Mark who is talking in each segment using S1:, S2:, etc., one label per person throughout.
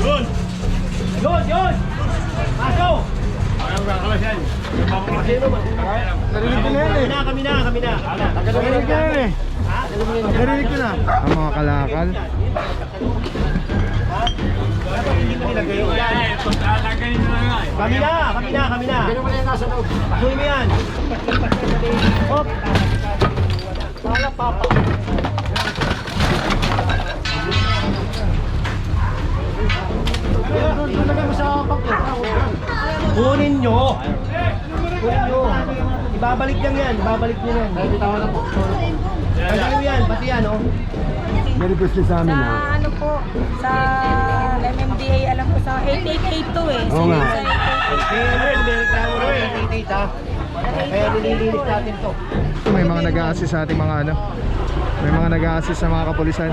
S1: Yun! Yun! Pasok!
S2: Narinig ko na yan eh.
S1: Kami na.
S2: Narinig ko na yan eh. Narinig ko na. Ang mga kalakal.
S1: Kami na. Tuloy mo yan. Hop. Wala papa. Kunin nyo. Ibabalik lang yan. Ibabalik nyo yan. Tanggalin mo yan. Pati yan, oh.
S2: Very first sa amin
S3: Sa
S2: ha.
S3: ano po, sa MMDA, alam ko sa 8882 eh.
S2: Oo nga.
S1: Kaya may reklamo na yung tita. Kaya nililinis natin to.
S2: May mga nag-a-assist sa ating mga ano. May mga nag-a-assist sa mga kapulisan.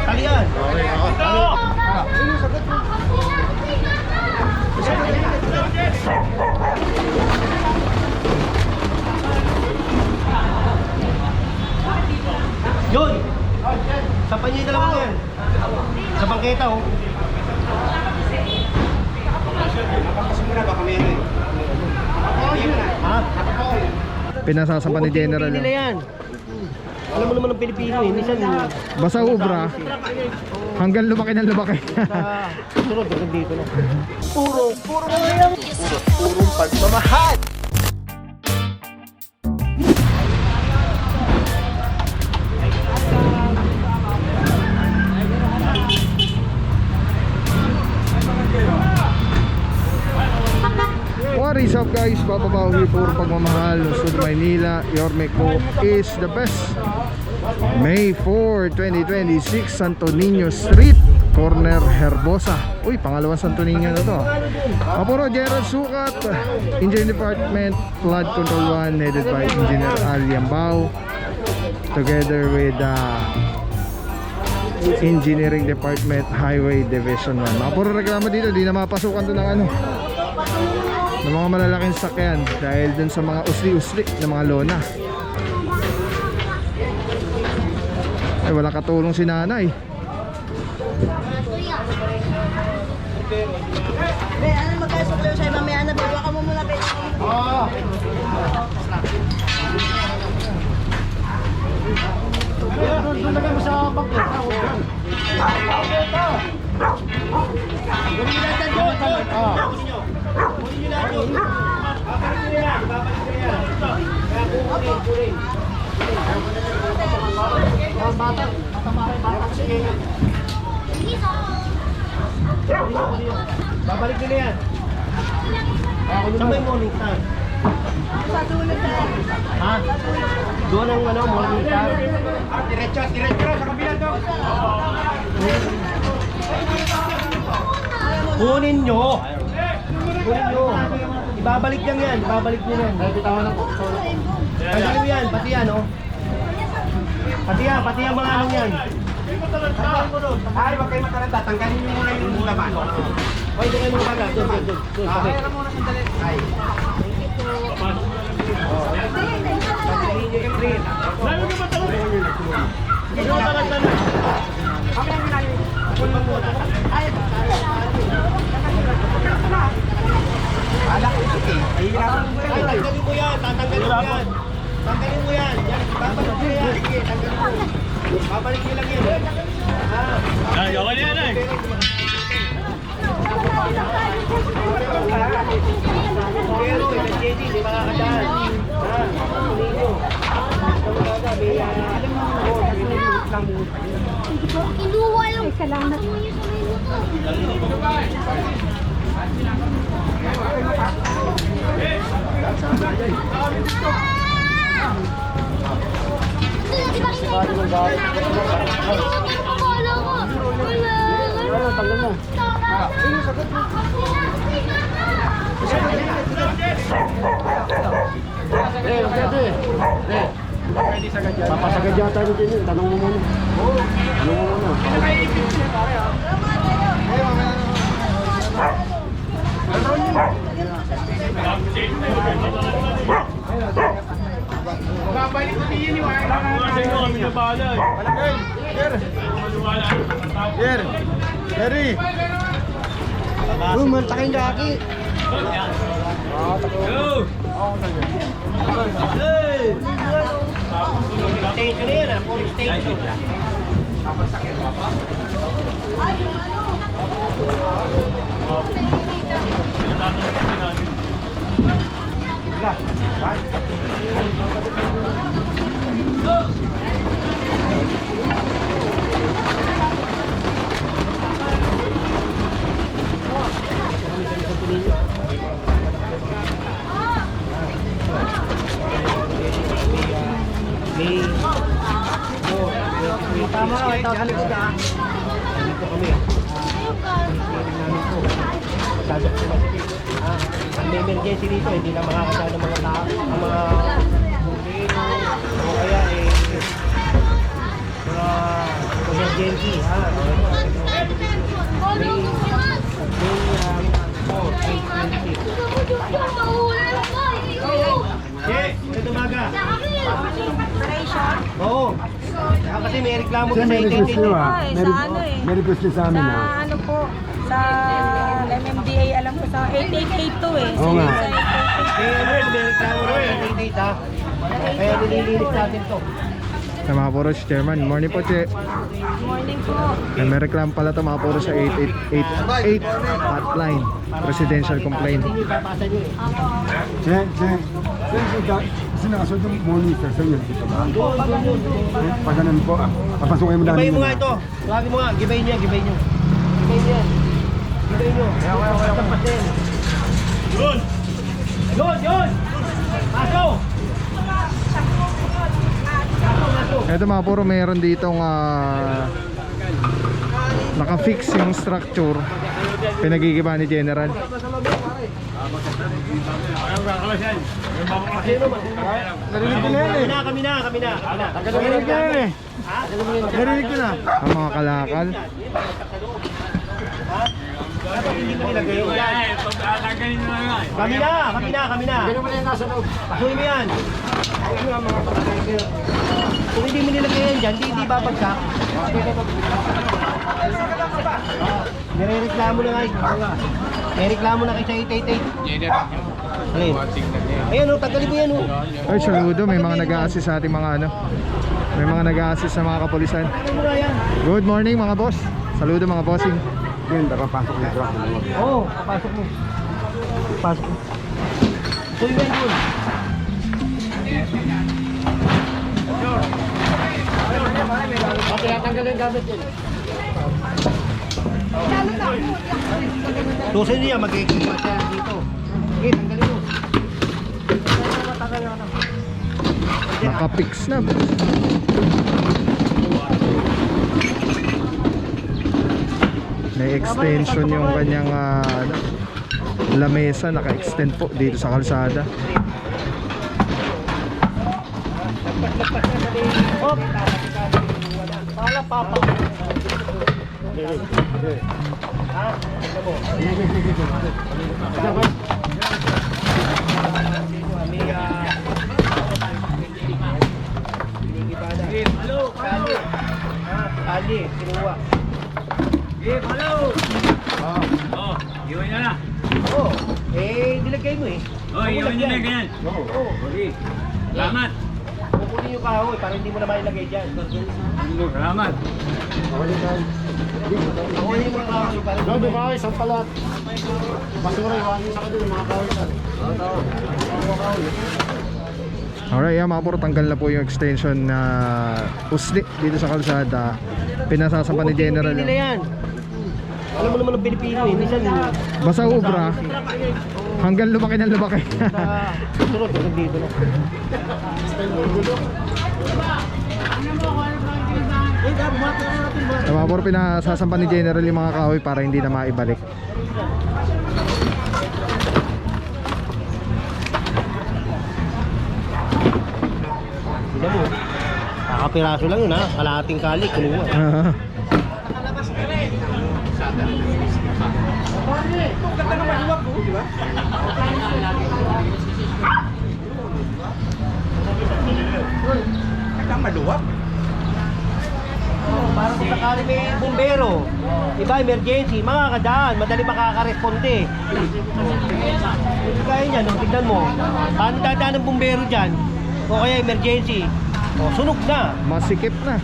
S1: Kalian. Yun! Sa panyo yung dalawang yan. Sa bangketa, oh. Ha?
S2: Pinasasampan ni General.
S1: Nila yan. Alam mo naman ng Pilipino eh. Minsan,
S2: Basta ubra. Hanggang lumaki ng lumaki.
S1: sunod hanggang dito na. Purong pagmamahal.
S2: What is up guys? Papabawi puro pagmamahal. Lungsod Maynila. Yormeco is the best. May 4, 2026, Santo Niño Street, Corner Herbosa. Uy, pangalawang Santo Niño na to. Apuro Gerald Sukat, Engineering Department, Flood Control 1, headed by Engineer Alian Bao, together with Engineering Department, Highway Division 1. Apuro reklamo dito, di na mapasukan to ng ano, ng mga malalaking sakyan dahil dun sa mga usli-usli na mga lona. Ay, wala katulong si nanay.
S3: Be, ano magkasok kayo sa'yo mamaya na bawa ka mo muna be.
S1: Oo. Doon lagay mo sa bangketa. Gawin nyo lahat yan, John. Kunin nyo lahat, John. Babalik nyo yan. Kaya kunin. Bata. Babalik nila yan. Saan ba yung morning star?
S3: Sa tulad na.
S1: Ha? Doon ang ano, morning star? Diretso sa kabila to. Kunin nyo. Ibabalik lang yan. Ibabalik nyo yan. Tanggalin mo yan. Pati yan, oh. Pati yan mga anong yan.
S4: Ay, wag kayo mataranta. Tanggalin niyo muna yung laman.
S1: Hoy, doon kayo mga baga. Doon.
S4: Pero muna sandali. Ay.
S1: Lalo ka matawag. Hindi ko talaga na.
S4: Kami ang ginagawa. Ay. Ala ko sige. Ay,
S1: Tanggalin mo yan. Tatanggalin mo yan. Tanggalin mo yan. Babalik nyo yan. Sige, tanggalin mo. Babalik nyo lang yan. Ay, okay na yan ay. Pero, yung JD, di makakadaan. Kunin nyo.
S3: Kinuha yung isa lang na.
S1: Tanggal na.
S2: Papasagad yata nito yun. Tanong mo muna. Tanong mo muna.
S4: babalik ko din yun yung
S1: na bahala eh.
S2: Here. Ready.
S1: Ruman, takin gaki. Go! Hey! Station na yan ah, police station. Tama ka, tatalikod ka. Dito kami. Ang emergency dito, hindi na makakasama ng mga tao, ang mga bumino, o kaya mga emergency, ha? Ito umaga.
S3: Operation?
S1: Oo. Kasi may reklamo ka sa
S5: Merry
S1: ITT.
S5: Christmas
S3: Sa ano eh?
S5: Merry Christmas sa amin
S3: Sa
S5: ah.
S3: ano po, sa MMDA, alam ko sa 8882 eh.
S5: Oo nga.
S3: Sa 8882.
S1: May reklamo na sa ITT, ha? Kaya nililinis natin to.
S2: Sa mga puro si Chairman. Morning po, Che.
S3: Morning po.
S2: May reklamo pala ito mga puro sa 8888 hotline. Presidential complaint.
S1: Hindi nyo ipapasa nyo eh.
S5: Kasi nakasunod ng morning sir, sir yun dito ba? Pag ganun po ah, papasukin mo
S1: Gibay
S5: namin
S1: mo nga ito. Sabi mo nga, gibay nyo, gibay nyo. Gibay nyo yan. Gibay nyo. Tapat din. Yun! Yun! Yun! Paso!
S2: Ito mga puro meron ditong naka-fix yung structure. Pinagigiba ni General.
S1: Narinig ko na yan eh. Kami na.
S2: Narinig ko yan eh. Narinig ko na. Ang mga kalakal.
S1: Dapat hindi mo nilagay yun. Kami na. Pasuhin mo yan. Kung hindi mo nilagay yan dyan, hindi babagsak. Nire-reklamo na nga. May reklamo na kay sa 888. Alin? Ayan o, tagalin mo yan o.
S2: Ay, saludo. May mga nag-a-assist sa ating mga ano. May mga nag-a-assist sa mga kapulisan.
S1: Tagalin mo na yan.
S2: Good morning mga boss. Saludo mga bossing.
S5: Yun, papasok yung truck.
S1: Oo, papasok mo. Pasok mo. So yun yun. Tinatanggal yung gamit yun. Tusin niya, mag-iikipas siya dito. Okay, tanggalin mo.
S2: Naka-fix na. May extension yung kanyang ano, lamesa. Naka-extend po dito sa kalsada.
S1: Oh! Pala, papa. Ha? Ano mo? Kali, kinuha.
S6: Iwan niya na.
S1: Oo. Nilagay mo eh.
S6: Iwan niya na ganyan.
S1: Oo.
S6: Salamat.
S1: Kukunin yung kahoy para hindi mo na mailagay dyan.
S6: Salamat.
S1: Kukunin mo yung kahoy para hindi mo
S5: kayo, isang palat. Basura, iwanin sa kanila, mga kahoy sir.
S2: Alright, mga puro tanggal na po yung extension na usli dito sa kalsada. Pinasasampan ni General.
S1: Hindi nila yan. Alam mo naman ang Pilipino eh. Minsan
S2: Basta ubra. Hanggang lumaki ng lumaki.
S1: susunod dito na.
S2: Mga puro pinasasampan ni General yung mga kahoy para hindi na maibalik.
S1: Tignan mo. Kakapiraso lang yun ha. Kalahating kalik. Kunin mo. sakali may bumbero, iba emergency, mga kadaan, madali makakaresponde. Kaya niya, no? Tignan mo, paano dadaan ng bumbero dyan? O kaya emergency, o sunog na.
S2: Masikip na.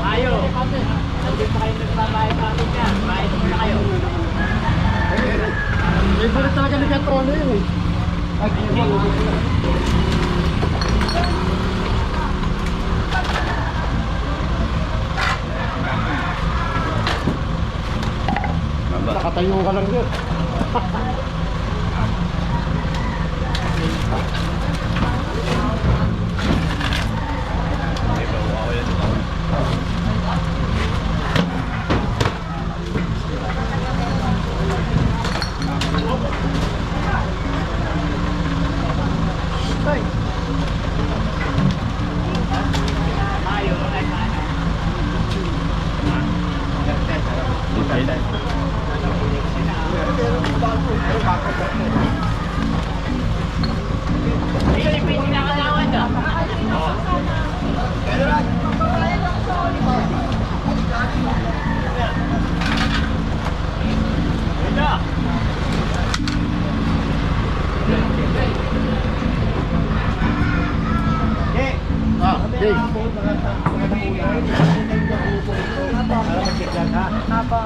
S6: Ayo. Hindi pa kayo nagbabayad pa amin yan. Bayad na kayo.
S5: May balik talaga ni Katrono yun eh. Nakatayo ka lang yun.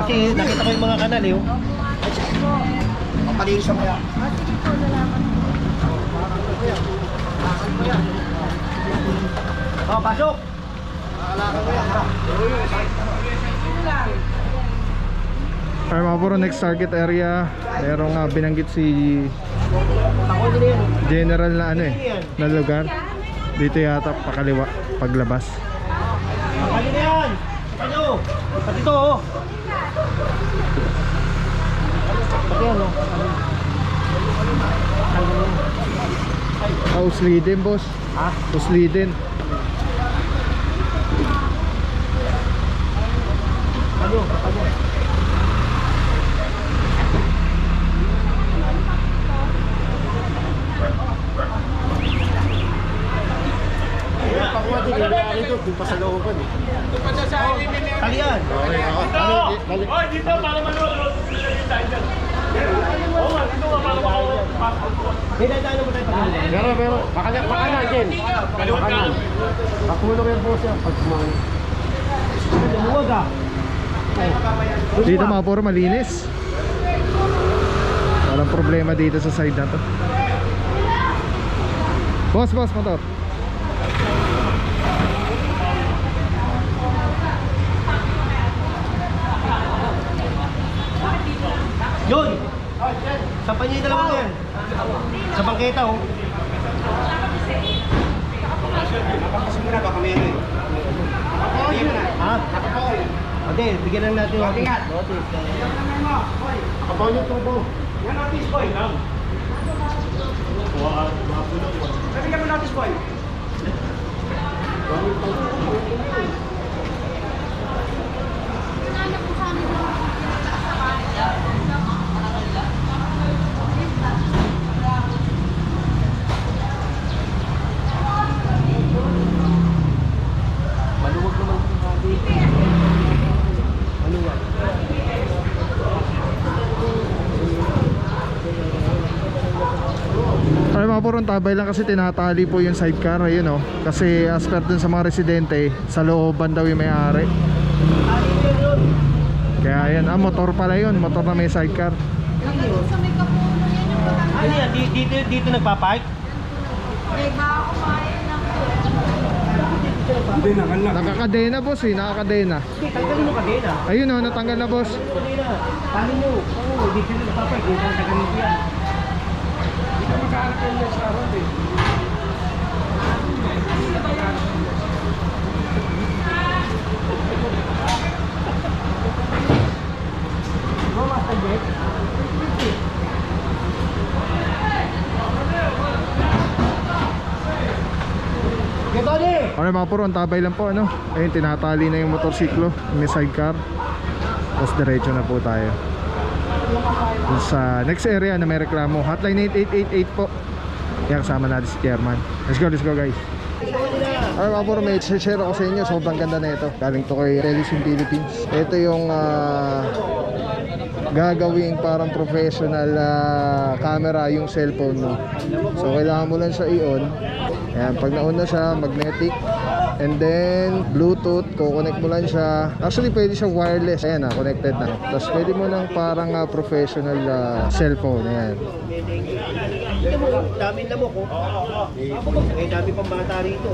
S1: Kasi nakita ko yung mga kanal eh.
S4: Mapalinis sa mga.
S1: Oh, pasok!
S2: Ay mga puro, next target area. Merong binanggit si
S1: Ako nila yan.
S2: General na ano na lugar. Dito yata pakaliwa paglabas.
S1: Ano na yan? Ano? Pati ito oh. Pati yan oh.
S2: Uslidin boss.
S1: Ha?
S2: Uslidin.
S1: Ano? Ano? Kali yan.
S6: Hoy, dito para manood. Oo, dito para makapasok.
S1: Dinadaan mo tayo pag-ulan.
S5: Pero, makanan din.
S6: Kaliwat ka.
S5: Pakulong yung boss yan. Pag kumain.
S1: Lumuwag ah.
S2: Dito mga puro malinis. Walang problema dito sa side na to. Boss, motor.
S1: Yun! Sa panyo yung dalawang yan. Sa bangketa oh.
S4: Simula baka may ano eh.
S1: Ha? Hindi, bigyan lang natin yung
S4: Ingat.
S5: Kabaw yung tubo.
S4: Yan notice boy. Nabigyan mo notice boy.
S1: maluwag naman yung hati. Maluwag.
S2: Ay mga puro, tabay lang kasi tinatali po yung sidecar. Ayun oh. Kasi as per dun sa mga residente, sa looban daw yung may-ari. Kaya yan, motor pala yun. Motor na may sidecar.
S1: Ano yan? Dito nagpapark?
S5: Hindi na, lang.
S2: Nakakadena boss eh, nakakadena.
S1: Hindi, tanggalin mo kadena.
S2: Ayun oh, natanggal na boss.
S1: Kadena. Tali nyo. Oo, dito nagpapark. Dito nagtagalin ko yan.
S5: Magkaharap yung next round eh.
S1: Go, Master Jet. Get on it!
S2: Okay mga puro, ang tabay lang po ano. Ayun, tinatali na yung motorsiklo. May sidecar. Tapos diretso na po tayo. Dun sa next area na may reklamo. Hotline 8888 po. Yan, kasama natin si Chairman. Let's go guys. Alright mga puro mates, share ako sa inyo. Sobrang ganda na ito. Galing to kay Telesim Philippines. Ito yung gagawing parang professional camera yung cellphone mo. So kailangan mo lang siya i-on. Ayan, pag na-on na siya, magnetic. And then Bluetooth, kukonect mo lang siya. Actually pwede siya wireless. Ayan na, connected na. Tapos pwede mo lang parang professional cellphone. Ayan.
S1: Dami na mo ko. Eh, dami pang bata rito.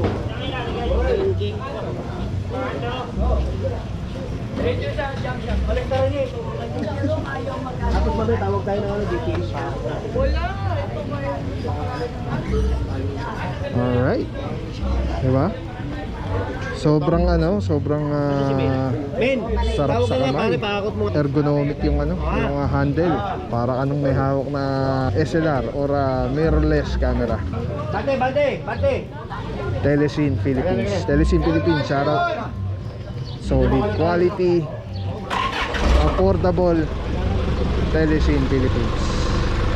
S1: Balik na rin eh. Tapos mamaya tawag tayo ng DTS pa.
S2: Alright. Diba? Sobrang
S1: Men,
S2: sarap
S1: tawag
S2: sa
S1: ka nga,
S2: kamay.
S1: pare, pakakot mo.
S2: Ergonomic yung yung handle. Para anong may hawak na SLR or mirrorless camera.
S1: Bante!
S2: Telesim Philippines. Telesim Philippines, shoutout. Solid quality, affordable. Telesim Philippines.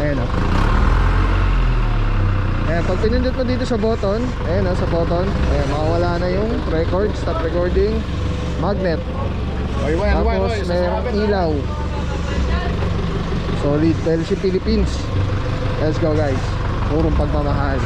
S2: Ayan o. Ayan, pag pinindot mo dito sa button, ayan o, sa button, ayan, makawala na yung record, stop recording, magnet. Tapos mayroong ilaw. Solid. Telesim Philippines. Let's go guys. Purong pagmamahal.